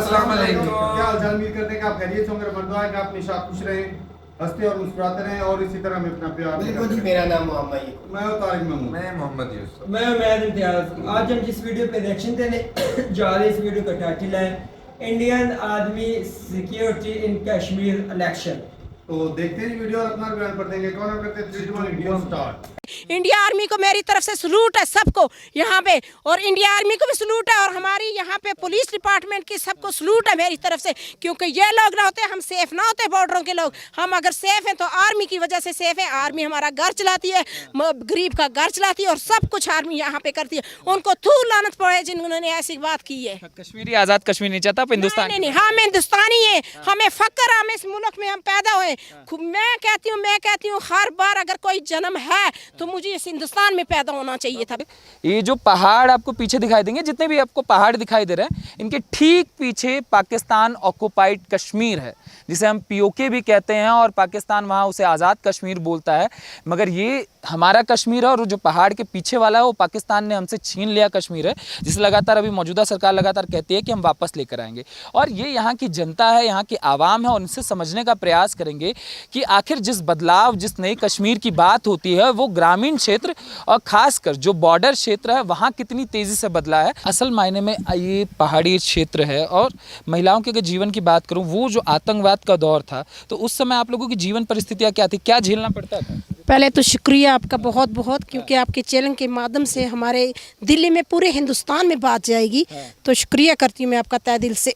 अस्सलाम वालेकुम। क्या हालचाल, उम्मीद करते हैं कि आप खैरियत से होंगे। दुआ है कि आप हमेशा खुश रहें, हंसते और मुस्कुराते रहें और इसी तरह में अपना प्यार। बिल्कुल जी, मेरा नाम मोहम्मद है। मैं तारिक महमूद। मैं मोहम्मद यूसुफ। मैं उमैद इम्तियाज। आज हम जिस वीडियो पे रिएक्शन देने जा रहे हैं, इस वीडियो का टाइटल है Indian army security in Kashmir election. तो देखते हैं वीडियो और अपना बयान पढ़ देंगे। कौन करते हैं 3 2 1 वीडियो स्टार्ट। इंडिया आर्मी को मेरी तरफ से सलूट है सबको यहाँ पे, और इंडिया आर्मी को भी सलूट है, और हमारी यहाँ पे पुलिस डिपार्टमेंट की सबको सलूट है मेरी तरफ से, क्योंकि ये लोग ना होते हम सेफ ना होते। बॉर्डरों के लोग हम अगर सेफ हैं तो आर्मी की वजह से सेफ है। आर्मी हमारा घर चलाती है, गरीब का घर चलाती है, और सब कुछ आर्मी यहाँ पे करती है। उनको थू लानत पड़े जिन्होंने ऐसी बात की है। कश्मीरी आजाद कश्मीर नहीं चाहता, हिंदुस्तान नहीं, हम हिंदुस्तानी है, हमें फक्र है, हम इस मुल्क में हम पैदा हुए। मैं कहती हूँ हर बार अगर कोई जन्म है तो मुझे इस हिंदुस्तान में पैदा होना चाहिए था। ये जो पहाड़ आपको पीछे दिखाई देंगे, जितने भी आपको पहाड़ दिखाई दे रहे हैं, इनके ठीक पीछे पाकिस्तान ऑक्युपाइड कश्मीर है, जिसे हम पीओके भी कहते हैं, और पाकिस्तान वहाँ उसे आज़ाद कश्मीर बोलता है। मगर ये हमारा कश्मीर है, और जो पहाड़ के पीछे वाला है वो पाकिस्तान ने हमसे छीन लिया कश्मीर है, जिसे लगातार अभी मौजूदा सरकार लगातार कहती है कि हम वापस लेकर आएंगे। और ये यहाँ की जनता है, यहाँ की आवाम है, और इनसे समझने का प्रयास करेंगे कि आखिर जिस बदलाव, जिस नई कश्मीर की बात होती है, वो ग्रामीण क्षेत्र और खासकर जो बॉर्डर क्षेत्र है वहाँ कितनी तेज़ी से बदला है। असल मायने में ये पहाड़ी क्षेत्र है, और महिलाओं के अगर जीवन की बात करूँ, वो जो आतंकवाद का दौर था, तो उस समय आप लोगों की जीवन परिस्थितियाँ क्या थी, क्या झेलना पड़ता था? पहले तो शुक्रिया आपका बहुत बहुत, क्योंकि आपके चैनल के माध्यम से हमारे दिल्ली में, पूरे हिंदुस्तान में बात जाएगी, तो शुक्रिया करती हूँ मैं आपका तहे दिल से।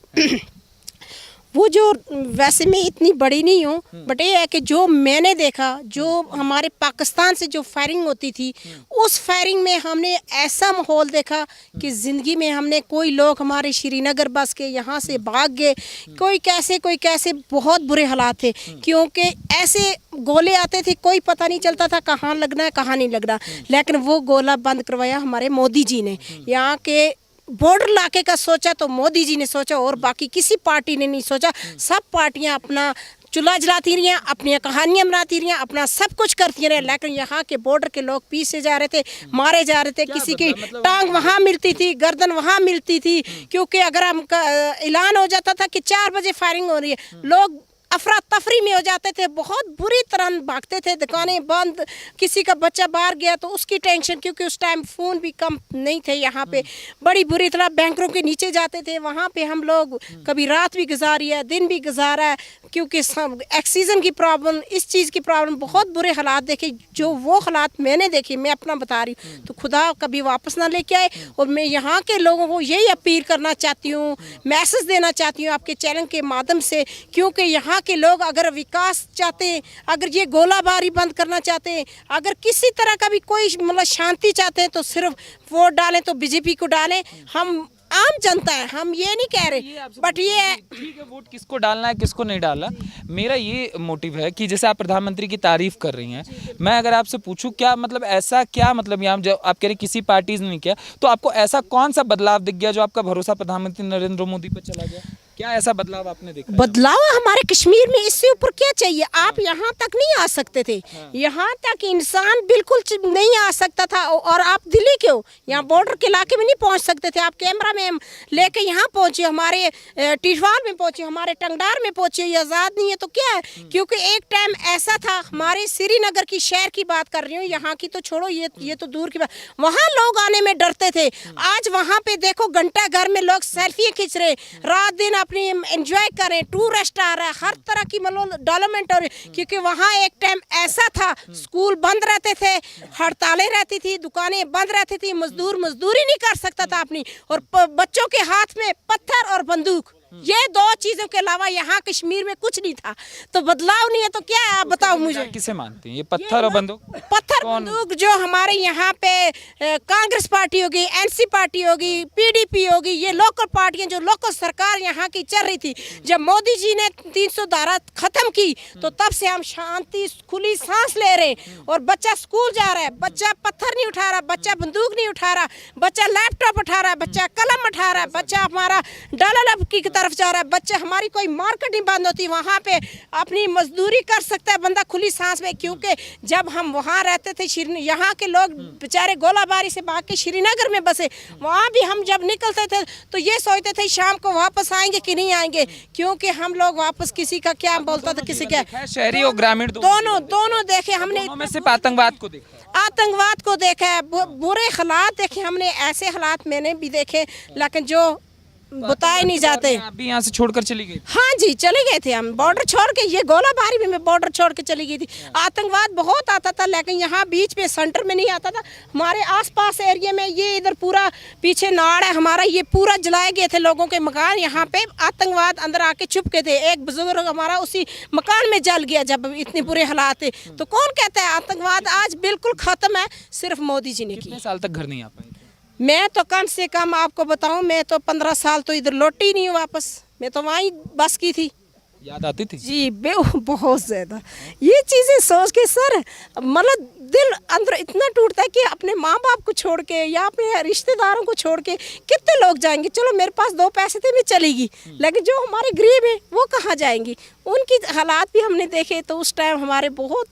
वो जो, वैसे मैं इतनी बड़ी नहीं हूँ, बट ये है कि जो मैंने देखा, जो हमारे पाकिस्तान से जो फायरिंग होती थी, उस फायरिंग में हमने ऐसा माहौल देखा कि ज़िंदगी में हमने, कोई लोग हमारे श्रीनगर बस के यहाँ से भाग गए, कोई कैसे बहुत बुरे हालात थे, क्योंकि ऐसे गोले आते थे, कोई पता नहीं चलता था कहाँ लगना है कहाँ नहीं लगना। लेकिन वो गोला बंद करवाया हमारे मोदी जी ने। यहाँ के बॉर्डर इलाके का सोचा तो मोदी जी ने सोचा, और बाकी किसी पार्टी ने नहीं सोचा। सब पार्टियां अपना चूल्हा जलाती रही, अपनी कहानियां बनाती रही, अपना सब कुछ करती रही, लेकिन यहाँ के बॉर्डर के लोग पीछे जा रहे थे, मारे जा रहे थे। किसी की टांग वहाँ मिलती थी, गर्दन वहाँ मिलती थी, क्योंकि अगर हम ऐलान हो जाता था कि 4 बजे फायरिंग हो रही है, लोग अफरा तफरी में हो जाते थे, बहुत बुरी तरह भागते थे, दुकानें बंद, किसी का बच्चा बाहर गया तो उसकी टेंशन, क्योंकि उस टाइम फ़ोन भी कम नहीं थे यहाँ पे, बड़ी बुरी तरह बैंकों के नीचे जाते थे। वहाँ पे हम लोग कभी रात भी गुजारी है, दिन भी गुजारा है, क्योंकि ऑक्सीजन की प्रॉब्लम, इस चीज़ की प्रॉब्लम, बहुत बुरे हालात देखे। जो वो हालात मैंने देखे, मैं अपना बता रही हूँ, तो खुदा कभी वापस ना लेके आए। और मैं यहाँ के लोगों को यही अपील करना चाहती हूँ, मैसेज देना चाहती हूँ आपके चैनल के माध्यम से, क्योंकि यहाँ के लोग अगर विकास चाहते हैं, अगर ये गोलाबारी बंद करना चाहते हैं, अगर किसी तरह का भी कोई मतलब शांति चाहते हैं, तो सिर्फ वोट डालें तो बीजेपी को डालें। हम आम जनता है, हम ये नहीं कह रहे, बट ये ठीक है, वोट किसको डालना है किसको नहीं डालना, मेरा ये मोटिव है कि जैसे आप प्रधानमंत्री की तारीफ कर रही हैं, मैं अगर आपसे पूछूं क्या मतलब, ऐसा क्या मतलब, यहाँ जब आप कह रहे किसी पार्टी ने नहीं किया, तो आपको ऐसा कौन सा बदलाव दिख गया जो आपका भरोसा प्रधानमंत्री नरेंद्र मोदी पर चला गया? क्या ऐसा बदलाव आपने देखा? बदलाव हमारे कश्मीर में, इससे ऊपर क्या चाहिए? आप यहाँ तक नहीं आ सकते थे, यहाँ तक इंसान बिल्कुल नहीं आ सकता था, और आप दिल्ली क्यों, यहाँ बॉर्डर के इलाके में नहीं पहुँच सकते थे। आप कैमरा में लेके यहाँ पहुँचे, हमारे टिशवाल में पहुँचे, हमारे टंगडार में पहुँचे, ये आज़ाद नहीं है तो क्या है? क्योंकि एक टाइम ऐसा था, हमारे श्रीनगर की शहर की बात कर रही हूँ, यहाँ की तो छोड़ो, ये तो दूर की बात, वहाँ लोग आने में डरते थे। आज वहाँ पे देखो, घंटा घर में लोग सेल्फी खींच रहे, रात दिन अपनी एंजॉय करें, टूरिस्ट आ रहा है, हर तरह की मतलब डेवलपमेंट हो रही, क्योंकि वहाँ एक टाइम ऐसा था, स्कूल बंद रहते थे, हड़तालें रहती थी, दुकानें बंद रहती थी, मजदूर मजदूरी नहीं कर सकता था अपनी, और बच्चों के हाथ में पत्थर और बंदूक, ये 2 चीजों के अलावा यहाँ कश्मीर में कुछ नहीं था। तो बदलाव नहीं है तो क्या है, आप बताओ मुझे। किसे मानते हैं ये पत्थर और बंदूक? पत्थर बंदूक जो हमारे यहाँ पे कांग्रेस पार्टी होगी, एनसी पार्टी होगी, पीडीपी होगी, ये लोकल पार्टियां, जो लोकल सरकार यहाँ की चल रही थी, जब मोदी जी ने 300 धारा खत्म की, तो तब से हम शांति, खुली सांस ले रहे हैं। और बच्चा स्कूल जा रहा है, बच्चा पत्थर नहीं उठा रहा, बच्चा बंदूक नहीं उठा रहा, बच्चा लैपटॉप उठा रहा है, बच्चा कलम उठा रहा है, बच्चा हमारा डाला की किताब तरफ जा रहा है, बच्चे हमारी कोई मार्केट नहीं बंद होती, वहाँ पे अपनी मजदूरी कर सकता है बंदा खुली सांस में। क्योंकि जब हम वहाँ रहते थे यहाँ के लोग बेचारे गोलाबारी से भाग के श्रीनगर में बसे, वहाँ भी हम जब निकलते थे तो ये सोचते थे शाम को वापस आएंगे कि नहीं आएंगे, क्योंकि हम लोग वापस किसी का क्या बोलता था किसी क्या, शहरी और ग्रामीण दोनों देखे हमने। दोनों में सिर्फ आतंकवाद को देखा है। आतंकवाद को देखा है, बुरे हालात देखे हमने, ऐसे हालात मैंने भी देखे लेकिन जो बताए नहीं जाते। आप भी यहाँ से छोड़कर चली गई? हाँ जी, चले गए थे हम, बॉर्डर छोड़ के, ये गोलाबारी में मैं बॉर्डर छोड़ के चली गई थी। आतंकवाद बहुत आता था लेकिन यहाँ बीच में सेंटर में नहीं आता था। हमारे आसपास एरिया में ये इधर पूरा पीछे नाड़ है हमारा, ये पूरा जलाए गए थे लोगों के मकान, यहाँ पे आतंकवाद अंदर आके छुप के थे। एक बुजुर्ग हमारा उसी मकान में जल गया जब इतने बुरे हालात थे। तो कौन कहता है आतंकवाद आज बिल्कुल खत्म है, सिर्फ मोदी जी ने की। कितने साल तक घर नहीं आ पाए? मैं तो कम से कम आपको बताऊं, मैं तो 15 साल तो इधर लौटी ही नहीं हूँ वापस, मैं तो वहीं बस की थी। याद आती थी जी बहुत ज़्यादा ये चीज़ें सोच के सर मतलब दिल अंदर इतना टूटता है कि अपने माँ बाप को छोड़ के या अपने रिश्तेदारों को छोड़ के कितने लोग जाएंगे। चलो मेरे पास 2 पैसे थे मैं चलेगी, लेकिन जो हमारे गरीब हैं वो कहाँ जाएंगी, उनकी हालात भी हमने देखे। तो उस टाइम हमारे बहुत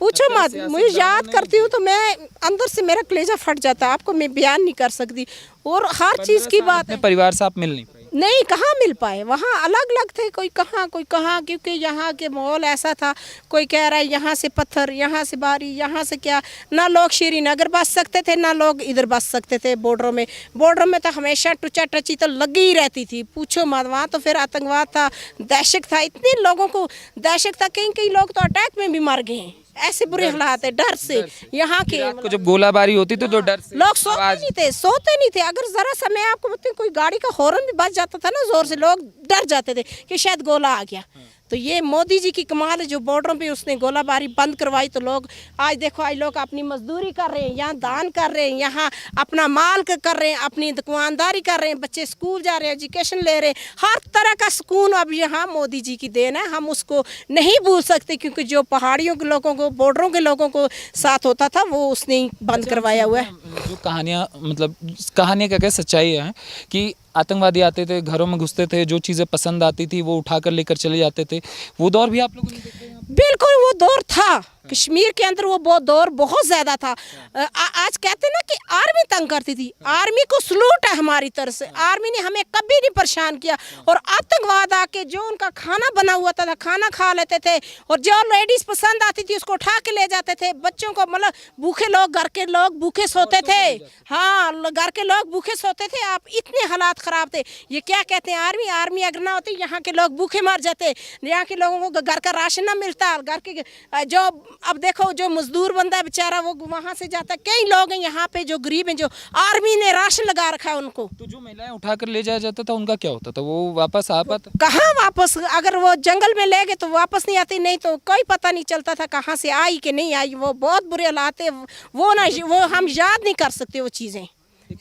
पूछो मत, मुझे याद करती हूँ तो मैं अंदर से मेरा कलेजा फट जाता है, आपको मैं बयान नहीं कर सकती। और हर चीज़ की बात है, परिवार से आप मिल नहीं पाए? नहीं, कहाँ मिल पाए, वहाँ अलग अलग थे, कोई कहाँ, क्योंकि यहाँ के माहौल ऐसा था, कोई कह रहा है यहाँ से पत्थर, यहाँ से बारी, यहाँ से क्या, ना लोग श्रीनगर बस सकते थे ना लोग इधर बस सकते थे। बॉर्डर में तो हमेशा टुचा टची तो लगी ही रहती थी, पूछो मत। वहाँ तो फिर आतंकवाद था, दहशत था, इतने लोगों को दहशत था, कई लोग तो अटैक में भी मर गए हैं, ऐसे बुरे हालात है डर से। यहाँ के रात को जब गोलाबारी होती थी तो डर से लोग सोते नहीं थे। अगर जरा सा मैं आपको बताऊं, कोई गाड़ी का हॉर्न भी बज जाता था ना जोर से, लोग डर जाते थे कि शायद गोला आ गया। तो ये मोदी जी की कमाल है, जो बॉर्डरों पे उसने गोलाबारी बंद करवाई। तो लोग आज देखो, आज लोग अपनी मजदूरी कर रहे हैं, यहाँ दान कर रहे हैं, यहाँ अपना माल कर रहे हैं, अपनी दुकानदारी कर रहे हैं, बच्चे स्कूल जा रहे हैं, एजुकेशन ले रहे हैं, हर तरह का सुकून अब यहाँ मोदी जी की देन है। हम उसको नहीं भूल सकते, क्योंकि जो पहाड़ियों के लोगों को, बॉर्डरों के लोगों को साथ होता था वो उसने बंद करवाया हुआ है। जो कहानियाँ, मतलब कहानियाँ क्या सच्चाई है कि आतंकवादी आते थे, घरों में घुसते थे, जो चीज़ें पसंद आती थी वो उठाकर लेकर चले जाते थे, वो दौर भी आप लोगों ने देखा है? बिल्कुल वो दौर था कश्मीर के अंदर, वो दौर बहुत ज़्यादा था। आज कहते ना कि आर्मी तंग करती थी, आर्मी को सलूट है हमारी तरफ से, आर्मी ने हमें कभी नहीं परेशान किया। और आतंकवाद आके जो उनका खाना बना हुआ था खाना खा लेते थे, और जो लेडीज़ पसंद आती थी उसको उठा के ले जाते थे। बच्चों को, मतलब भूखे लोग, घर के लोग भूखे सोते थे, हाँ घर के लोग भूखे सोते थे। आप इतने हालात ख़राब थे। ये क्या कहते हैं, आर्मी अगर ना होती यहाँ के लोग भूखे मर जाते, यहाँ के लोगों को घर का राशन ना मिलता। घर के जो अब देखो, जो मजदूर बंदा है बेचारा वो वहाँ से जाता है। कई लोग हैं यहाँ पे जो गरीब हैं, जो आर्मी ने राशन लगा रखा है उनको। तो जो महिलाएं उठाकर ले जाया जाता था उनका क्या होता था? वो वापस आ पाता? कहाँ वापस, अगर वो जंगल में ले गए तो वापस नहीं आती, नहीं तो कोई पता नहीं चलता था कहाँ से आई कि नहीं आई। वो बहुत बुरे हालात है, वो हम याद नहीं कर सकते वो चीज़ें।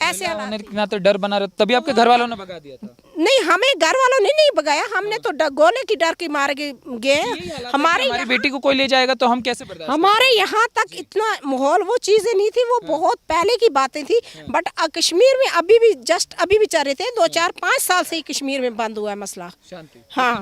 ऐसे ना तो डर बना रहा, तभी आपके घर वालों ने भगा दिया था? नहीं, हमें घर वालों ने नहीं भगाया, हमने तो गोले की डर के मारे गए। हमारी बेटी को कोई ले जाएगा तो हम कैसे बर्दाश्त? हमारे यहाँ तक इतना माहौल, वो चीजें नहीं थी, वो बहुत पहले की बातें थी। बट कश्मीर में अभी भी चल रहे थे, 2-4-5 साल से ही कश्मीर में बंद हुआ है मसला। हाँ,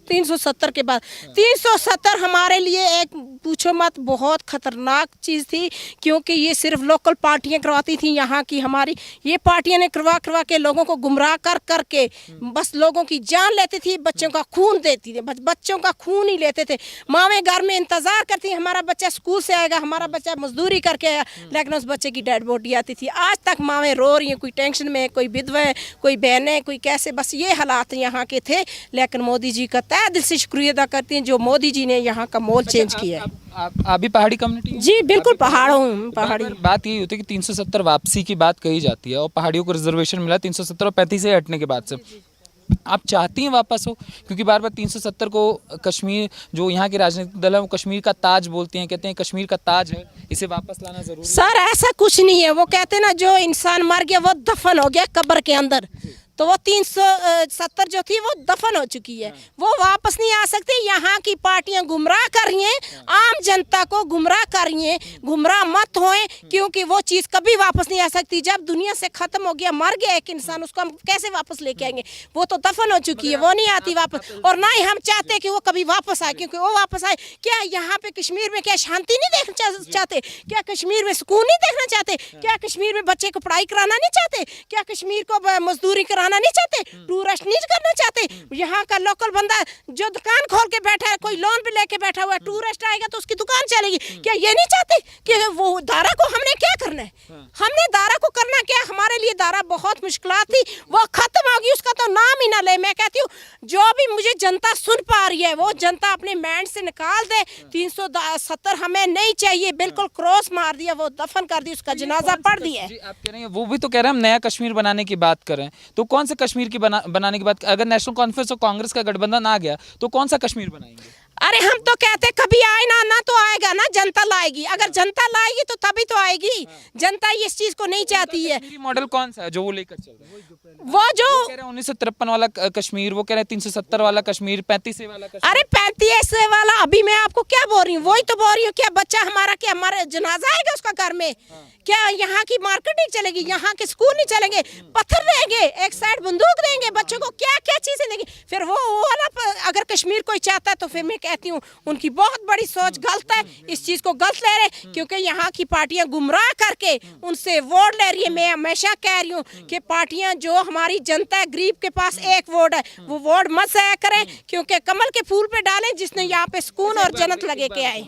370 के बाद 370 हमारे लिए एक पूछो मत बहुत ख़तरनाक चीज़ थी, क्योंकि ये सिर्फ लोकल पार्टियां करवाती थी यहाँ की। हमारी ये पार्टियां ने करवा के लोगों को गुमराह कर के बस लोगों की जान लेती थी, बच्चों का खून देती थी, बस बच्चों का खून ही लेते थे। मावें घर में इंतज़ार करती, हमारा बच्चा स्कूल से आएगा, हमारा बच्चा मजदूरी करके आया, लेकिन उस बच्चे की डेड बॉडी आती थी। आज तक मावें रो रही हैं, कोई टेंशन में, कोई विधवा है, कोई बहनें, कोई कैसे, बस ये हालात यहाँ के थे। लेकिन मोदी जी का दिल से शुक्रिया अदा करती हैं जो मोदी जी ने यहाँ का माहौल चेंज किया है। आप भी पहाड़ी कम्युनिटी? जी बिल्कुल, पहाड़ी। बात यही होती है कि 370 वापसी की बात कही जाती है और पहाड़ियों को रिजर्वेशन मिला 370 और 35 से हटने के बाद से। आप चाहती हैं वापस हो? क्योंकि बार बार 370 को कश्मीर, जो यहाँ के राजनीतिक दल है वो कश्मीर का ताज बोलते हैं, कहते हैं कश्मीर का ताज है, इसे वापस लाना जरूरी है। सर ऐसा कुछ नहीं है, वो कहते हैं ना जो इंसान मर गया वो दफन हो गया कब्र के अंदर, तो वो 370 जो थी वो दफन हो चुकी है, वो वापस नहीं आ सकती। यहाँ की पार्टियां गुमराह कर रही हैं, आम जनता को गुमराह कर रही हैं। गुमराह मत होएं, क्योंकि वो चीज़ कभी वापस नहीं आ सकती। जब दुनिया से ख़त्म हो गया, मर गया एक इंसान, उसको हम कैसे वापस लेके आएंगे? वो तो दफन हो चुकी है, वो नहीं आती वापस। और ना ही हम चाहते कि वो कभी वापस आए, क्योंकि वो वापस आए क्या यहाँ पे कश्मीर में क्या शांति नहीं देखना चाहते? क्या कश्मीर में सुकून नहीं देखना चाहते? क्या कश्मीर में बच्चे को पढ़ाई कराना नहीं चाहते? क्या कश्मीर को मजदूरी कराना नहीं चाहते? टूरिस्ट नहीं करना चाहते? यहाँ का लोकल बंदा जो दुकान खोल के बैठा है, कोई लोन पे लेके बैठा हुआ है, टूरिस्ट आएगा तो उसकी दुकान चलेगी। क्या ये नहीं चाहते कि वो दारा को हमने क्या करना है? हमने दारा को करना क्या? हमारे लिए दारा बहुत मुश्किलात थी, वो खत्म होगी, उसका तो नाम ही ना ले। मैं कहती हूँ जो भी मुझे जनता सुन पा रही है, वो जनता अपने माइंड से निकाल दे। 370 हमें नहीं चाहिए, बिल्कुल क्रॉस मार दिया, वो दफन कर दी, उसका जनाजा पढ़ दिया। जी, आप कह रहे हैं, वो भी तो कह रहे हैं हम नया कश्मीर बनाने की बात करें, तो कौन से कश्मीर की बनाने की बात? अगर नेशनल कॉन्फ्रेंस और कांग्रेस का गठबंधन आ गया तो कौन सा कश्मीर बनाएंगे? अरे हम तो कहते कभी आए ना तो आएगा ना, जनता लाएगी। अगर जनता लाएगी तो तभी तो आएगी। जनता इस चीज को नहीं चाहती है। मॉडल कौन सा है जो वो लेकर चल रहे हैं? वो जो कह रहे हैं 1953 वाला कश्मीर, वो कह रहे हैं 370 वाला कश्मीर, 35 वाला कश्मीर। अरे 35 वाला अभी मैं आपको क्या बोल रही हूँ, वही तो बोल रही हूँ। क्या बच्चा हमारा, क्या हमारा जनाजा आएगा उसका घर में? क्या यहाँ की मार्केट नहीं चलेगी? यहाँ के स्कूल नहीं चलेंगे? पत्थर देंगे, एक साइड बंदूक देंगे बच्चों को, क्या क्या चीजें देंगे? फिर वो वाला अगर कश्मीर कोई चाहता है तो फिर मैं कहती हूँ उनकी बहुत बड़ी सोच गलत है, इस चीज को गलत ले रहे, क्योंकि यहाँ की पार्टियां गुमराह करके उनसे वोट ले रही है। मैं हमेशा कह रही हूँ कि पार्टियां, जो हमारी जनता है, गरीब के पास एक वोट है, वो वोट मत ज़ाया करें, क्योंकि कमल के फूल पे डालें जिसने यहाँ पे सुकून और जन्नत लगे के आए।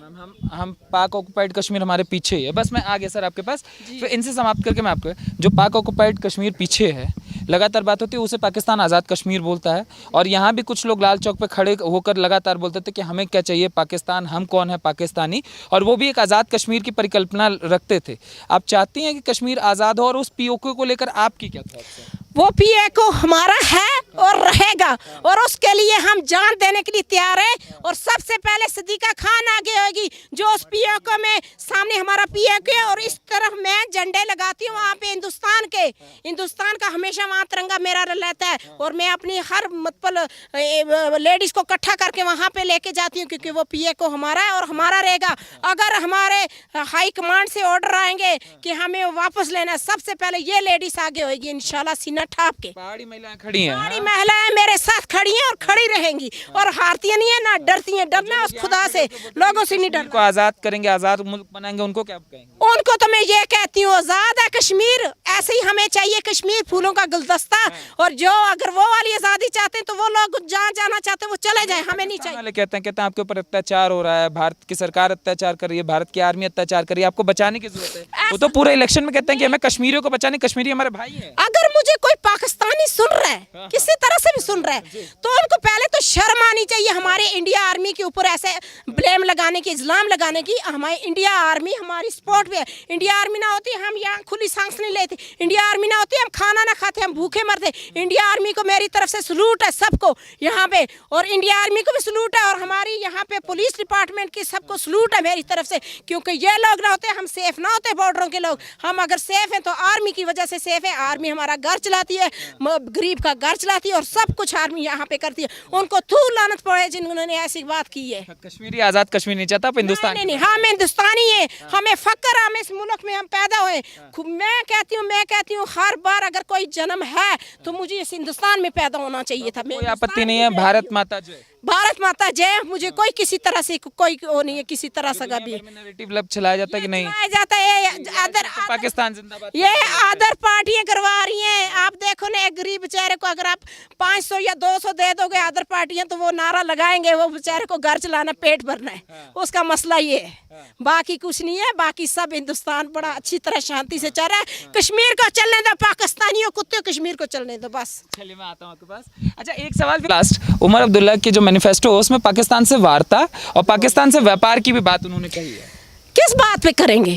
हम पाक ऑक्युपाइड कश्मीर हमारे पीछे ही है। बस मैं आ गया सर आपके पास, फिर इनसे समाप्त करके मैं आपको, जो पाक ऑक्युपाइड कश्मीर पीछे है, लगातार बात होती है, उसे पाकिस्तान आज़ाद कश्मीर बोलता है। और यहाँ भी कुछ लोग लाल चौक पे खड़े होकर लगातार बोलते थे कि हमें क्या चाहिए पाकिस्तान, हम कौन है पाकिस्तानी, और वो भी एक आज़ाद कश्मीर की परिकल्पना रखते थे। आप चाहती हैं कि कश्मीर आज़ाद हो, और उस पीओके को लेकर आपकी क्या थॉट्स है? वो पीओके हमारा है और रहेगा, और उसके लिए हम जान देने के लिए तैयार है। और सबसे पहले सदीका खान आगे होगी, जो उस पीओके में सामने हमारा पीओके, और इस तरफ मैं झंडे लगाती हूँ वहाँ पे हिंदुस्तान का हमेशा वहाँ तिरंगा मेरा रहता है। और मैं अपनी हर मतलब लेडीज को इकट्ठा करके वहाँ पे लेके जाती हूँ, क्योंकि वो पीओके हमारा है और हमारा रहेगा। अगर हमारे हाई कमांड से ऑर्डर आएंगे कि हमें वापस लेना है, सबसे पहले ये लेडीज आगे होगी इंशाल्लाह, सीना ठाप के। पहाड़ी महिलाएं खड़ी हैं, पहाड़ी महिलाएं मेरे साथ खड़ी हैं और खड़ी रहेंगी, और हारती नहीं है ना डरती हैं। डरना उस खुदा से, लोगों से नहीं डरना। को आज़ाद करेंगे, आज़ाद मुल्क बनाएंगे, उनको क्या कहेंगे? उनको तो मैं ये कहती हूँ, आज़ाद है कश्मीर, ऐसे ही हमें चाहिए कश्मीर फूलों का गुलदस्ता। और जो अगर वो वाली आज़ादी चाहते हैं तो वो लोग जहाँ जाना चाहते हैं वो चले जाए, हमें नहीं चाहिए। कहते हैं आपके ऊपर अत्याचार हो रहा है, भारत की सरकार अत्याचार कर रही है, भारत की आर्मी अत्याचार कर रही है, आपको बचाने की जरूरत है। वो तो पूरे इलेक्शन में कहते हैं कि हमें कश्मीरियों को बचाने, कश्मीरी हमारे भाई हैं। अगर मुझे कोई पाकिस्तानी सुन रहा है, किसी तरह से भी सुन रहा है, तो उनको पहले तो शर्म आनी चाहिए हमारे इंडिया आर्मी के ऊपर ऐसे ब्लेम लगाने की, इल्जाम लगाने की। हमारी इंडिया आर्मी हमारी सपोर्ट पे है। इंडिया आर्मी ना होती हम यहाँ खुली सांस नहीं लेते, इंडिया आर्मी ना होती हम खाना ना खाते, हम भूखे मरते। इंडिया आर्मी को मेरी तरफ से सलूट है सबको यहाँ पे, और इंडिया आर्मी को भी सलूट है, और हमारी यहाँ पे पुलिस डिपार्टमेंट की सबको सलूट है मेरी तरफ से, क्योंकि ये लोग ना होते हम सेफ ना होते। बॉर्डरों के लोग, हम अगर सेफ हैं तो आर्मी की वजह से सेफ है। आर्मी हमारा घर चलाती है, गरीब का घर चलाती है, और सब कुछ आर्मी यहाँ पे करती है। उनको थू लानत पड़े जिन्होंने ऐसी बात की है। कश्मीरी आज़ाद कश्मीर नहीं चाहता, आप हिंदुस्तान? नहीं, हम हिंदुस्तानी है, हमें फक्र, हम इस मुल्क में हम पैदा हुए। मैं कहती हूँ हर बार अगर कोई जन्म है तो मुझे इस हिंदुस्तान में पैदा होना चाहिए था। कोई आपत्ति नहीं है, भारत माता जय। भारत माता जय। मुझे कोई किसी तरह से कोई वो नहीं है, किसी तरह से भी नैरेटिव लब चलाया जाता है कि नहीं जाता है। अदर पाकिस्तान जिंदाबाद, ये अदर पार्टियां करवा रही हैं। आप देखो ना, एक गरीब बेचारे को अगर आप 500 या 200 दे दोगे अदर पार्टियां, तो वो नारा लगाएंगे, वो बेचारे को घर चलाना, पेट भरना है, उसका मसला ये है। बाकी कुछ नहीं है, बाकी सब हिंदुस्तान बड़ा अच्छी तरह शांति से चल रहा है। कश्मीर को चलने दो, पाकिस्तानियों कुत्ते कश्मीर को चलने दो, बस। चलिए मैं आता हूँ आपके पास। अच्छा, एक सवाल लास्ट। उमर अब्दुल्ला के जो मैनिफेस्टो है उसमें पाकिस्तान से वार्ता और पाकिस्तान से व्यापार की भी बात उन्होंने कही है। किस बात पे करेंगे?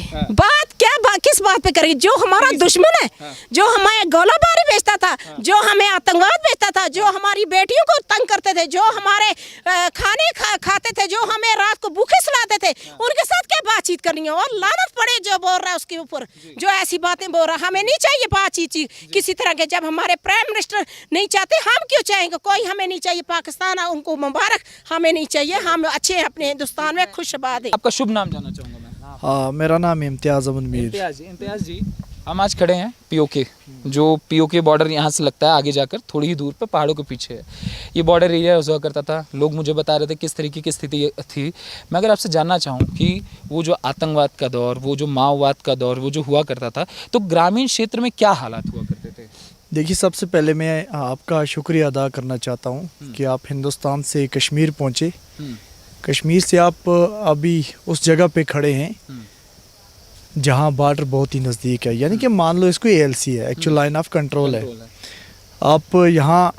किस बात पे करेंगे? जो हमारा दुश्मन है, जो हमें गोलाबारी बेचता था, जो हमें आतंकवाद बेचता था, जो हमारी बेटियों को तंग करते थे, जो हमारे खाने खाते थे, जो हमें रात को भूखे सुलाते थे, उनके साथ क्या बातचीत करनी है? और लानत पड़े जो बोल रहा है उसके ऊपर, जो ऐसी बातें बोल रहा है। हमें नहीं चाहिए बातचीत किसी तरह के। जब हमारे प्राइम मिनिस्टर नहीं चाहते, हम क्यों चाहेंगे? कोई हमें नहीं चाहिए। पाकिस्तान उनको मुबारक, हमें नहीं चाहिए। हम अच्छे हैं अपने हिंदुस्तान में, खुशबाद है। आपका शुभ नाम जानना चाहूँगा मैं। हाँ, मेरा नाम इम्तियाज़ अहमद मीर। इम्तियाज़ जी, हम आज खड़े हैं पीओके, जो पीओके बॉर्डर यहाँ से लगता है आगे जाकर थोड़ी ही दूर पर पहाड़ों के पीछे है। ये बॉर्डर एरिया हुआ करता था। लोग मुझे बता रहे थे किस तरीके की स्थिति थी। मैं अगर आपसे जानना चाहूँ कि वो जो आतंकवाद का दौर, वो जो माओवाद का दौर, वो जो हुआ करता था, तो ग्रामीण क्षेत्र में क्या हालात हुआ करते थे? देखिए, सबसे पहले मैं आपका शुक्रिया अदा करना चाहता हूँ कि आप हिंदुस्तान से कश्मीर पहुँचे। कश्मीर से आप अभी उस जगह पे खड़े हैं जहाँ बॉर्डर बहुत ही नज़दीक है, यानी कि मान लो इसको ALC है, एक्चुअल लाइन ऑफ कंट्रोल है। आप यहाँ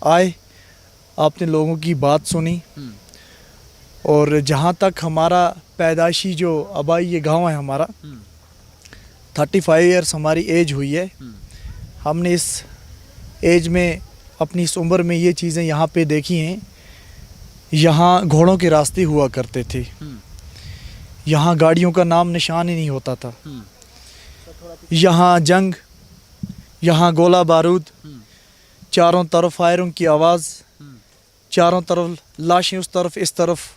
आए, आपने लोगों की बात सुनी, और जहाँ तक हमारा पैदाइशी जो आबाई ये गांव है हमारा, 35 ईयर्स हमारी एज हुई है। हमने इस एज में, अपनी इस उम्र में ये चीज़ें यहाँ पे देखी हैं। यहाँ घोड़ों के रास्ते हुआ करते थे, यहाँ गाड़ियों का नाम निशान ही नहीं होता था। यहाँ जंग, यहाँ गोला बारूद, चारों तरफ फायरों की आवाज़, चारों तरफ लाशें उस तरफ इस तरफ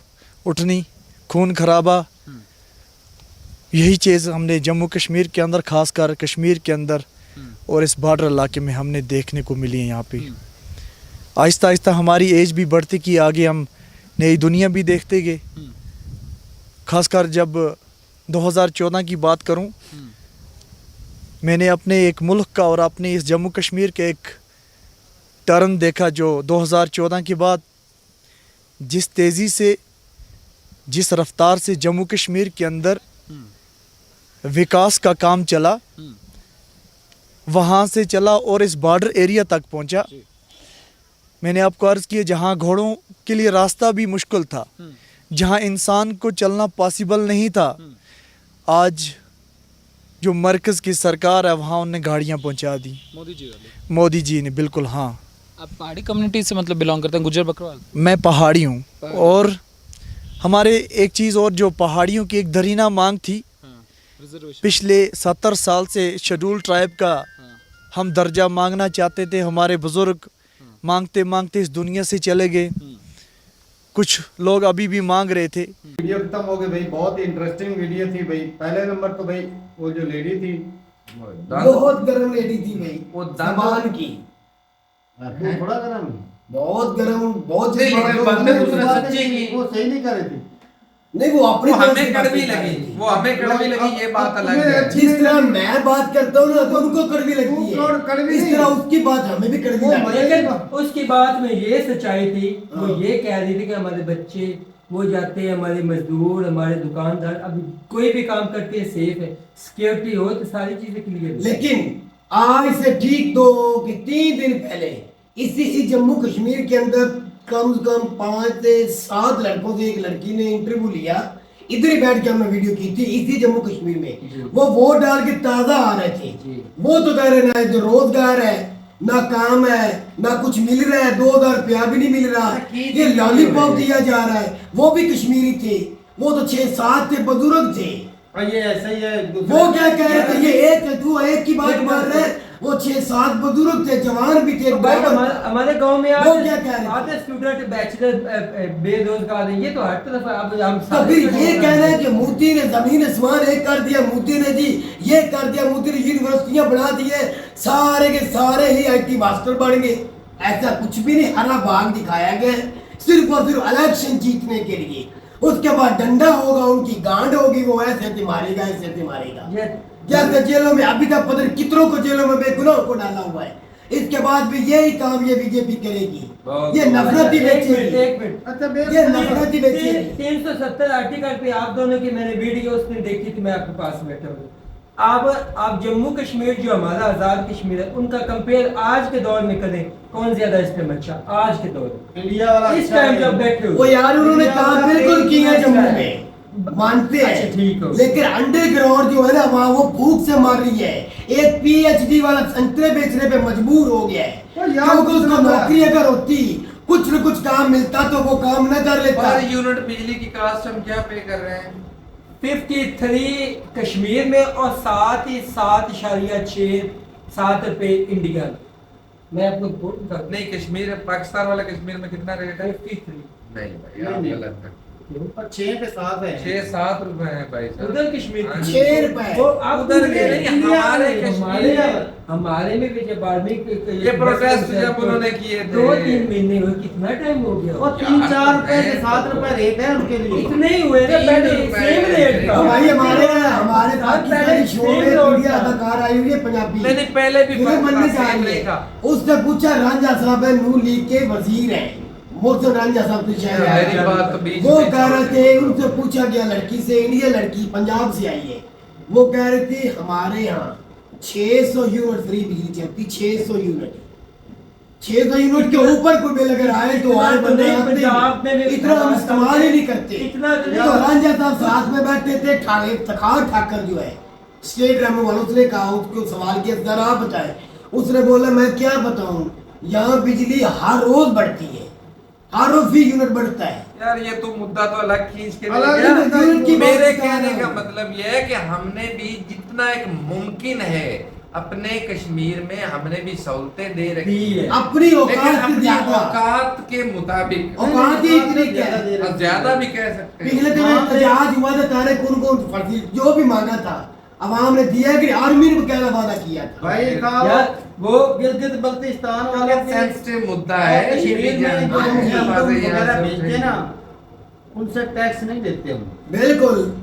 उठनी, खून खराबा। यही चीज़ हमने जम्मू कश्मीर के अंदर, ख़ासकर कश्मीर के अंदर और इस बॉर्डर इलाके में हमने देखने को मिली है। यहाँ पे आहिस्ता आहिस्ता हमारी एज भी बढ़ती की, आगे हम नई दुनिया भी देखते गए। खासकर जब 2014 की बात करूं, मैंने अपने एक मुल्क का और अपने इस जम्मू कश्मीर के एक टर्न देखा, जो 2014 के बाद जिस तेज़ी से, जिस रफ्तार से जम्मू कश्मीर के अंदर विकास का काम चला, वहाँ से चला और इस बॉर्डर एरिया तक पहुँचा। मैंने आपको अर्ज़ किया, जहाँ घोड़ों के लिए रास्ता भी मुश्किल था, जहाँ इंसान को चलना पॉसिबल नहीं था, आज जो मरकज़ की सरकार है वहाँ उन्हें गाड़ियाँ पहुँचा दी। मोदी जी ने, बिल्कुल। हाँ, आप पहाड़ी कम्युनिटी से मतलब बिलोंग करते हैं, गुज्जर बकरवाल? मैं पहाड़ी हूँ, और हमारे एक चीज़ और, जो पहाड़ियों की एक दरीना मांग थी, पिछले 70 साल से शेड्यूल ट्राइब का हम दर्जा मांगना चाहते थे। हमारे बुज़ुर्ग मांगते मांगते इस दुनिया से चले गए, कुछ लोग अभी भी मांग रहे थे। वीडियो खत्म हो गई भाई, बहुत ही इंटरेस्टिंग वीडियो थी भाई। पहले नंबर तो भाई वो जो लेडी थी, बहुत गर्म लेडी थी भाई, वो जबान की थोड़ा गर्म, बहुत गर्म, बहुत सच्ची की, वो सही नहीं कर रही थी। नहीं, वो अपनी हमें कड़वी लगी, वो हमें कड़वी लगी, ये बात अलग है। जिस तरह मैं बात करता हूँ ना, तो उनको कड़वी लगती है, इस तरह उसकी बात हमें भी कड़वी लगती है। लेकिन उसकी बात में ये सच्चाई थी, वो ये कह रही थी कि हमारे बच्चे वो जाते हैं, हमारे मजदूर, हमारे दुकानदार, अभी कोई भी काम करते हैं, सेफ है, सिक्योरिटी हो, तो सारी चीजें क्लियर। लेकिन आज से ठीक 2 कि 3 दिन पहले इसी जम्मू कश्मीर के अंदर कम से कम 5 से 7 लड़कों से एक लड़की ने इंटरव्यू लिया, इधर ही बैठ के हमने वीडियो की थी, इसी जम्मू कश्मीर में। वो वोट डाल के ताजा आ रहे थे। वो तो कह रहे ना इधर रोजगार है, ना काम है, ना कुछ मिल रहा है, 2000 रुपया भी नहीं मिल रहा, ये लॉलीपॉप दिया जा रहा है। वो भी कश्मीरी थे, वो तो 6-7 थे, बुजुर्ग थे। ये ऐसा ही है। वो क्या कह रहे थे, ये एक की बात मार रहे हैं, वो 6-7 बुजुर्ग थे, जवान भी थे। हमारे गांव में वो क्या कह रहे आधे स्टूडेंट, बैचलर, बेरोजगार है। ये तो हर तरफ हम तो फिर ये कहना है कि मोदी ने जमीन आसमान एक कर दिया, मोदी ने जी ये कर दिया, मोदी ने यूनिवर्सिटियां बना दी है, सारे के सारे ही IT मास्टर बन गए। ऐसा कुछ भी नहीं, हरा बाग दिखाया गया सिर्फ और सिर्फ इलेक्शन जीतने के लिए। उसके बाद डंडा होगा, उनकी गांड होगी, वो ऐसे मारेगा, ऐसे मारेगा। जैसे जेलों में अभी तक पता कितनों को जेलों में बेगुनाह को डाला हुआ है, इसके बाद भी यही काम ये बीजेपी करेगी। ये नफरत ही बेचेगी। ये नफरत ही बेचेगी। 370 आर्टिकल पे आप दोनों की मैंने वीडियो उसने देखी थी, मैं आपके पास बैठा हूँ। आप जम्मू कश्मीर जो हमारा आजाद कश्मीर है, उनका कंपेयर आज के दौर में करें, कौन ज्यादा इस टाइम अच्छा? आज के दौर में इंडिया वाला इस टाइम जब बैठे हो वो यार, उन्होंने काम बिल्कुल किया जम्मू में, मानते अच्छा, हैं, ठीक हो। लेकिन अंडरग्राउंड जो है ना वहाँ वो भूख से मर रही है। एक PhD वाला संतरे बेचने पे मजबूर हो गया है, क्योंकि उसको नौकरी अगर होती, कुछ न कुछ काम मिलता तो वो काम न कर लेता। पर यूनिट बिजली की कास्ट हम क्या पे कर रहे हैं? 53 कश्मीर में और 7.6 रुपए इंडिया में। मैं आपको बोल दूं नहीं, कश्मीर पाकिस्तान वाला कश्मीर में कितना रेट है? 53 नहीं भाई, आप गलत है। 6 पे 6-7 रुपए है भाई साहब। उधर कश्मीर हाँ, 6 रुपए। वो आप उधर के नहीं, हमारे कश्मीर हमारे में भी जब आर्मी ये प्रोटेस्ट जब उन्होंने किए थे 2-3 महीने हुए, कितना टाइम हो गया? वो 3-4 रुपए के 7 रुपए रेट है उनके लिए। इतने ही हुए ना 3 पहले रुपए सेम रेट का। तो भाई हमारे साल पाकिस्तानी पहले शो में सेम रोड मीडिया था। अदाकार आई हुई है पंजाबी, नहीं, नहीं, पहले भी फिल्म बनने था, जा सेम रही नहीं था। है। उसने पूछा रांझा साहब है नून लीग के वजीर हैं, मोहसिन रांझा साहब तो शहर आए मेरी हैं। बात तो बीच वो में कह रहे छोड़ थे, उनसे पूछा गया लड़की से, इंडियन लड़की पंजाब से आई है, वो कह रहे थे हमारे यहाँ 600 यूनिट फ्री बिजली चलती, 600 यूनिट, 600 यूनिट के ऊपर कोई बिल अगर आए तो आए, इतना तो नहीं, बंदे पंजाब में भी इतना हम इस्तेमाल ही नहीं करते। इतना तो नहीं। तो रांझा साहब साथ में बैठे थे, तखार ठाकर जो है स्टेट रेमो वाला, उसने कहा, उसको सवाल किया जरा आप बताएं, उसने बोला मैं क्या बताऊं, यहाँ बिजली हर रोज बढ़ती है, हर रोज 20 यूनिट बढ़ता है। यार ये तो मुद्दा तो अलग खींच के अलग ले गया। यूनिट की बात मेरे कर कहने रहा का हूं। मतलब यह है कि हमने भी जितना एक मुमकिन है अपने कश्मीर में हमने भी सहूलतें दे रखी दी है। अपनी लेकिन औकात से अपनी ज्यादा, औकात के मुताबिक औकात ही इतनी क्या है। और ज्यादा भी कह सकते पिछले हैं। दिनों एहतजाज हुआ था, तारे कौन फर्जी जो भी मांगा था अवाम ने दिया, कि आर्मी ने बकायदा वादा किया था। भाई यार वो गिलगित बल्तिस्तान वाले सेंसिटिव मुद्दा है ये कश्मीर भी में जानना जो है। हिंदू बातें यहाँ वगैरह से भेजते हैं ना, उनसे टैक्स नहीं देते हम, बिल्कुल।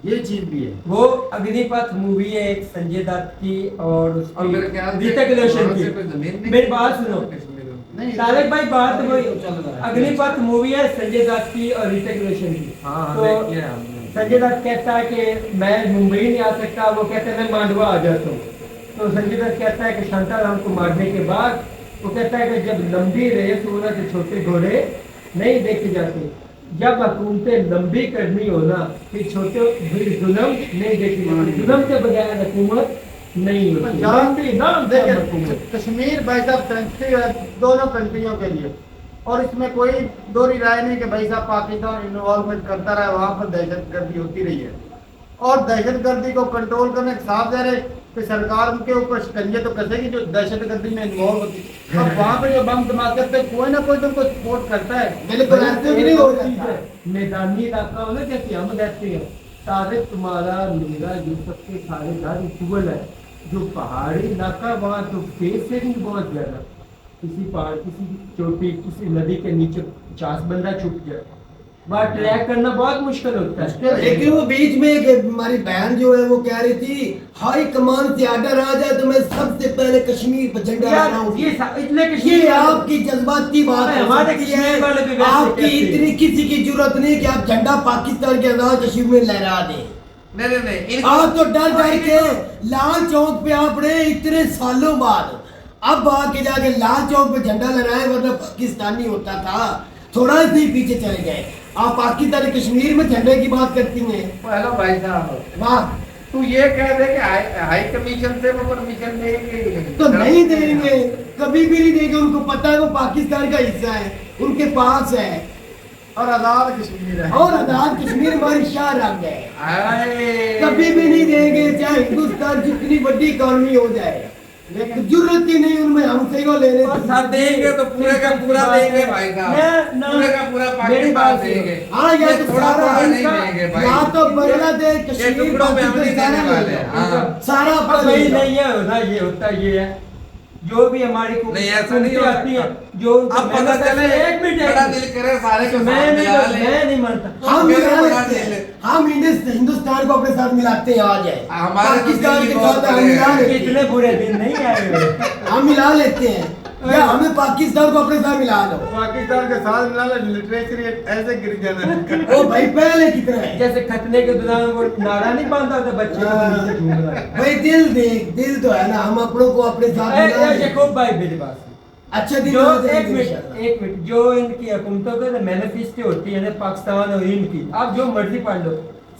ये चीज भी है। वो अग्निपथ मूवी है एक संजय दत्त की और और मेरे ख्याल से ऋतिक रोशन वहाँ की। से कोई जमीन नहीं मेरी बात सुनो, कश्मीर में। नहीं, तारक भाई बात वही, चल रहा है। अग्निपथ मूवी है संजय दत्त की और ऋतिक रोशन की। हाँ, तो देखिए हमने। संजय दत्त कहता है कि मैं मुंबई नहीं आ सकता, वो कहता है मैं मांडवा आ जाता हूँ। तो संजय दत्त कहता है कि शांताराम को मारने के बाद वो कहता है कि जब लंबी रेस हो ना तो छोटे घोड़े नहीं देखे जाते, जब हुकूमतें लंबी करनी हो ना फिर छोटे फिर जुल्म नहीं देखी जाती, जुल्म के बगैर हुकूमत नहीं होती। लंबी नाम से हुकूमत। देखिए कश्मीर भाई साहब सेंसिटिव है दोनों कंट्रियों के लिए, और इसमें कोई दोहरी राय नहीं कि भाई साहब पाकिस्तान इन्वॉल्वमेंट करता रहा, वहाँ पर दहशतगर्दी होती रही है, और दहशतगर्दी को कंट्रोल करने साफ जा रहे कि सरकार उनके ऊपर शिकंजे तो कसेगी जो दहशतगर्दी में इन्वॉल्व होती है। अब वहाँ पे जो बम धमाके पे कोई ना कोई तो उनको सपोर्ट करता है। बिल्कुल ऐसे भी नहीं हो चीज़ सकता। है, मैदानी इलाका हो ना जैसे हम रहते हैं, सारे तुम्हारा मेरा यूसुफ के सारे घर इक्वल है। जो पहाड़ी इलाका वहाँ तो फेस सेविंग बहुत ज्यादा, किसी पहाड़ किसी चोटी किसी नदी के नीचे 50 बंदा छुप जाए, वहाँ ट्रैक करना बहुत मुश्किल होता है। लेकिन वो बीच में एक हमारी बहन जो है वो कह रही थी हाई कमान से आर्डर आ जाए तो मैं सबसे पहले कश्मीर पर झंडा यार, लहराऊंगी। इतने ये कश्मीर आपकी जज्बाती बात अरे हो हमारे सकती कश्मीर वाले भी है, वैसे आपकी कहते हैं। इतनी किसी की जरूरत नहीं कि आप झंडा पाकिस्तान के आजाद कश्मीर में लहरा दें। नहीं आप तो डर डर के लाल चौक पे आपने इतने सालों बाद अब आके जाके लाल चौक पे झंडा लहराए, वरना पाकिस्तानी होता था, थोड़ा ही पीछे चले गए। आप पाकिस्तानी कश्मीर में झंडे की बात करती हैं। हेलो भाई साहब, वाह, तू ये कह दे कि हाई कमीशन से वो परमिशन देंगे तो नहीं देंगे, कभी भी नहीं देंगे। उनको पता है वो पाकिस्तान का हिस्सा है, उनके पास है, और आजाद कश्मीर है, और आजाद कश्मीर हमारी शाह रंग है। आए। कभी भी नहीं देंगे, चाहे हिंदुस्तान जितनी बड़ी इकॉनमी हो जाए, लेकिन जरूरत ही नहीं उनमें हमसे को लेने और की। सब देंगे तो पूरे का पूरा देंगे भाई साहब, पूरे का पूरा पाकिस्तान देंगे। हाँ, या ये तो थोड़ा सारा थोड़ा नहीं हिस्सा, देंगे भाई, या तो बांग्लादेश ये कश्मीर टुकड़ों में हम नहीं पाकिस्तान देने वाले। सारा हाँ। सारा अब अपना वही लेगा। नहीं है होना, ये होता ये है जो भी हमारी नहीं, ऐसा नहीं हो आती है सकता। जो उनको अब पता मेहनत चले करते हैं, एक मिनट बड़ा दिल करे सारे को मैं साथ नहीं मिला ले। मैं नहीं मानता। हम फिर मिला बना लेते ले। हैं, हम हिंदुस्तान को अपने साथ मिलाते हैं, आ जाए हमारे तो पाकिस्तान दिल के भी बहुत साथ हम बड़े मिला हैं। लेते हैं। इतने बुरे दिन नहीं आए हुए। हम मिला लेते हैं, या हमें पाकिस्तान को अपने साथ मिला लो। पाकिस्तान के साथ मिला लिटरेचर ऐसे गिर जाना। ओ भाई पहले कितना है जैसे खतने के दौरान वो नारा नहीं बांधा था बच्चे को नीचे घूम रहा है। भाई, दिल देख, दिल तो है ना, हम अपनों को अपने साथ ए, मिला ए, लेते हैं। यकूब भाई मेरी बात सुन। अच्छा दिन जो आते हैं एक मिनट इंशाल्लाह। एक मिनट, जो इनकी हुकूमतों के मैनिफेस्टो होती है ना पाकिस्तान और इनकी, आप जो मर्जी पढ़ लो,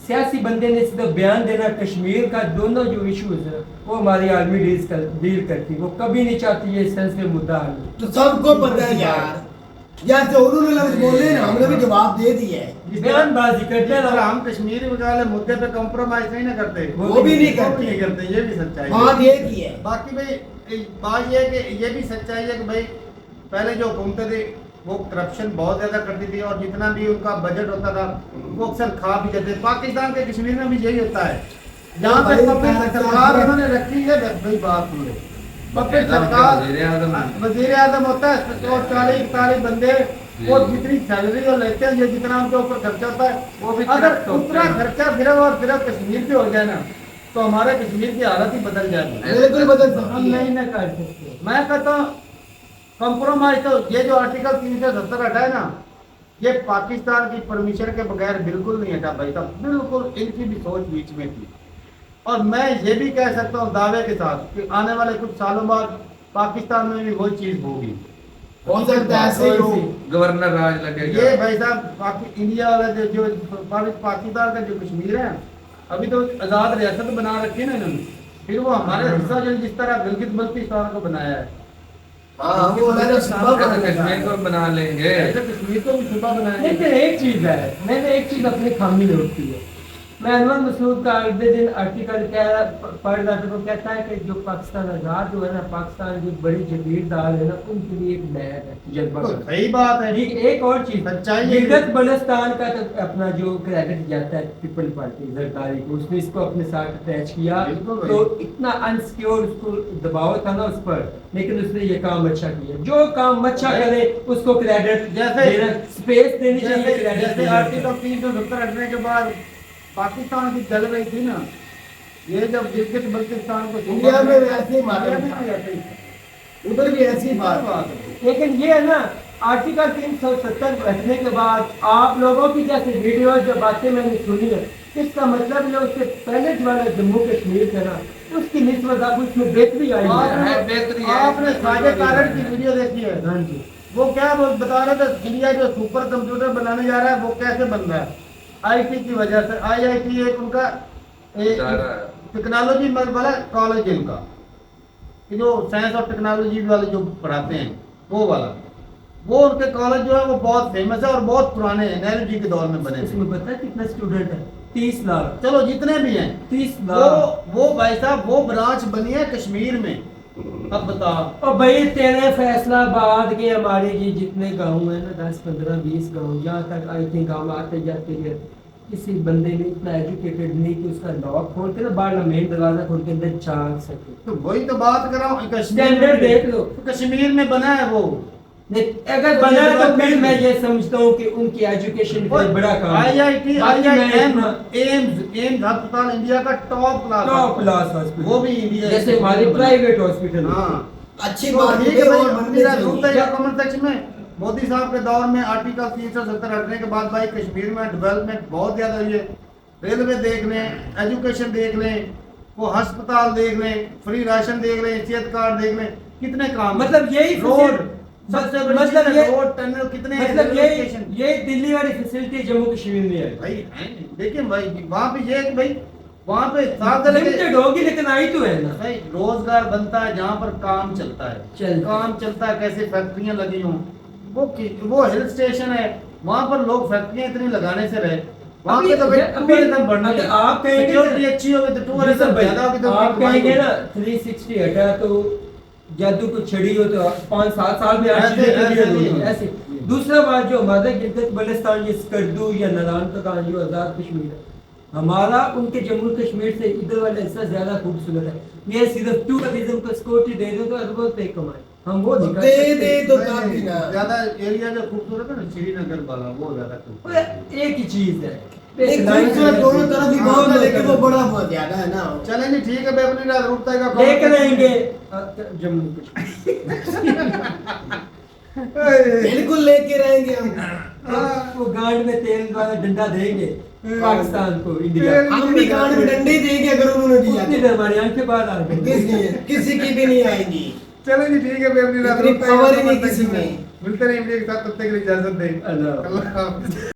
सियासी बंदे ने सिर्फ बयान देना कश्मीर का, दोनों जो इशूज है वो हमारी आर्मी डील करती, वो कभी नहीं चाहती ये सेंसिटिव मुद्दा हल हो। तो सबको पता है यार, जैसे उन्होंने लफ्ज बोले ना, हमने भी जवाब दे दिया है। बयानबाजी करते जिस तरह रहो। हम कश्मीर वाले मुद्दे पे कॉम्प्रोमाइज नहीं ना करते, वो भी नहीं वो करते। भी नहीं करते, ये भी सच्चाई बात है। ये की है। बाकी भाई बात ये है कि ये भी सच्चाई है कि भाई पहले जो हुकूमतें थी वो करप्शन बहुत ज्यादा करती थी, और जितना भी उनका बजट होता था वो अक्सर खा भी जाते। पाकिस्तान के कश्मीर में भी यही होता है, जहाँ पे पब्लिक सरकार उन्होंने रखी है, भाई बात सुन, पब्लिक सरकार वजीर आजम होता है, और 40 बंदे, वो जितनी सैलरी वो लेते हैं, ये जितना उनके ऊपर खर्चा होता है, वो भी अगर करप्ट उतना होते हैं। खर्चा सिर्फ और सिर्फ कश्मीर पे हो जाए ना, तो हमारे कश्मीर की हालत ही बदल जाएगी। बिल्कुल बदल हम सकती है। नहीं ना कर सकते। मैं कहता हूँ कॉम्प्रोमाइज, तो ये जो आर्टिकल 370 हटा है ना, ये पाकिस्तान की परमिशन के बगैर बिल्कुल नहीं हटा भाई साहब, बिल्कुल इनकी भी सोच बीच में थी। और मैं ये भी कह सकता हूँ दावे के साथ कि आने वाले कुछ सालों बाद पाकिस्तान में भी वही चीज होगी। हो सकता है ऐसे ही हो। गवर्नर राज लगेगा। ये भाई साहब इंडिया वाला जो पाकिस्तान का जो कश्मीर है, अभी तो आजाद रियासत बना रखी है ना इन्होंने, फिर वो हमारे हिस्सा जो जिस तरह गिलगित बल्तिस्तान को बनाया है, हाँ वो मैंने सुबह तो बना कश्मीर को बना लेंगे। ऐसे कश्मीर को भी सुबह बनाया लेकिन एक चीज है, मैंने एक चीज अपनी खामी नोट की है। मैं अनवर मसूद का अगले दिन आर्टिकल पढ़ रहा था, तो कहता है कि जो पाकिस्तान आजाद हुआ है ना, पाकिस्तान जो बड़ी जगीरदार है ना, उनके लिए एक नया जज्बा तो करता है। सही बात है। ठीक, एक और चीज, सच्चाई है। गिलगित बल्तिस्तान का तो अपना जो क्रेडिट जाता है पीपल पार्टी जरदारी को, उसने इसको अपने साथ अटैच किया, बिल्कुल भाई। तो इतना अनसिक्योर उसको दबाव था ना उस पर, लेकिन उसने ये काम अच्छा किया। जो काम अच्छा करे उसको क्रेडिट जैसे- देना, स्पेस देनी चाहिए, जैसे क्रेडिट जैसे देना आर्टिकल चाहिए। 370 हटने के बाद पाकिस्तान की चल रही थी ना, ये जब गिलगित बल्तिस्तान को इंडिया में वैसे ही मारा इंडिया में था। भी ऐसे ही था। उधर भी ऐसी बात बात है। लेकिन ये है ना, आर्टिकल 370 हटने के बाद आप लोगों की जैसे वीडियो जो बातें मैंने सुनी है, इसका मतलब ये उससे पहले जो वाला जम्मू कश्मीर था ना, उसकी निस्बत अब उसमें बेहतरी आई है। बेहतरी है। आपने साजे कारड की वीडियो देखी है? हाँ जी। वो क्या वो बता रहे थे, इंडिया जो सुपर कंप्यूटर बनाने जा रहा है वो कैसे बन रहा है? आईटी की वजह से। आईआईटी एक उनका टेक्नोलॉजी वाला कॉलेज है उनका, कि जो साइंस और टेक्नोलॉजी वाले जो पढ़ाते हैं वो वाला, वो उनके कॉलेज जो है वो बहुत फेमस है और बहुत पुराने हैं, नेहरू जी के दौर में बने थे। इसमें पता है कितना स्टूडेंट है? 30 लाख। चलो जितने भी हैं, 30 लाख। वो भाई साहब वो ब्रांच बनी है कश्मीर में। अब बताओ, और भाई तेरे फैसलाबाद के हमारे ये जितने गांव है ना, 10 15 20 गांव, यहाँ तक आई थिंक हम आते जाते हैं, किसी बंदे ने इतना एजुकेटेड नहीं कि उसका लॉक खोल के ना बाहर मेन दरवाजा खोल के अंदर झांक सके। तो वही तो बात कर रहा हूँ, कश्मीर स्टैंडर्ड में देख लो। कश्मीर में बना है वो। अगर बना है तो फिर मैं ये समझता हूँ कि उनकी एजुकेशन का बड़ा काम है। आईआईटी बाकी मैं आईआईएम इतना- एम्स अस्पताल इंडिया का top class top class hospital, वो भी इंडिया जैसे हमारे प्राइवेट हॉस्पिटल। हाँ अच्छी तो बात ठीक है है और भाई, बनने मेरा चाहिए। रूप है कमेंट सेक्शन में। मोदी साहब के दौर में आर्टिकल 370 हटने के बाद भाई कश्मीर में डेवलपमेंट बहुत ज्यादा हुई है। रेलवे देख लें, एजुकेशन देख लें, वो अस्पताल देख लें, फ्री राशन देख लें, सेहत कार्ड देख लें, कितने काम। मतलब यही रोड सबसे बड़ी मतलब चीज़ ये है, रोड टनल कितने हैं, मतलब रेलवे स्टेशन। ये दिल्ली वाली फैसिलिटी जम्मू कश्मीर में है। भाई है नहीं। देखिए भाई वहाँ पे ये है कि भाई वहाँ पे साथ लिमिटेड होगी लेकिन आई तो है ना। भाई रोजगार बनता है जहाँ पर काम चलता है। काम चलता है कैसे, फैक्ट्रियां लगी हों, वो हिल स्टेशन है, वहाँ पर लोग फैक्ट्रियां इतनी लगाने से रहे, वहाँ पे तो भाई टूरिज्म बढ़ना अगर है। आप कहेंगे सिक्योरिटी अच्छी होगी तो टूरिज्म ज्यादा होगी तो आप कमाई कहेंगे होगी। ना 360 हटा तो जादू को छड़ी हो तो 5-7 साल में ऐसे- ऐसे नहीं होगा। ऐसे। दूसरा बात जो हमारा गिलगित बल्तिस्तान ये स्कर्दू या नारायण का गांव जो आजाद कश्मीर है, हमारा उनके जम्मू कश्मीर से इधर वाला हिस्सा ज्यादा खूबसूरत है। ये सिर्फ टूरिज्म को सिक्योरिटी दे दो तो अरबों पे कमाए, हम वो नहीं कर दे सकते। दे तो काफी ना। ज्यादा एरिया जो खूबसूरत है ना श्रीनगर वाला, वो ज्यादा खूबसूरत है। एक ही चीज है, एक खूबसूरत दोनों तरफ ही बहुत है, लेकिन वो बड़ा बहुत ज्यादा है ना। चलें जी, ठीक है भाई, अपनी रात रुकता है लेकर रहेंगे जम्मू कश्मीर। बिल्कुल लेके रहेंगे हम। वो गांड में तेल वाला डंडा देंगे पाकिस्तान को, इंडिया। हम भी गांड में डंडे ही देंगे अगर उन्होंने दिया उतनी तो। देर हमारी आंखें बाहर आ गई। किसी की भी नहीं आएंगी। चलो जी ठीक है, फिर अपनी इतनी पावर ही नहीं किसी में। मिलते रहे इंडिया के साथ, तब तक के लिए इजाजत दें। अल्लाह। अल्लाह हाफिज़।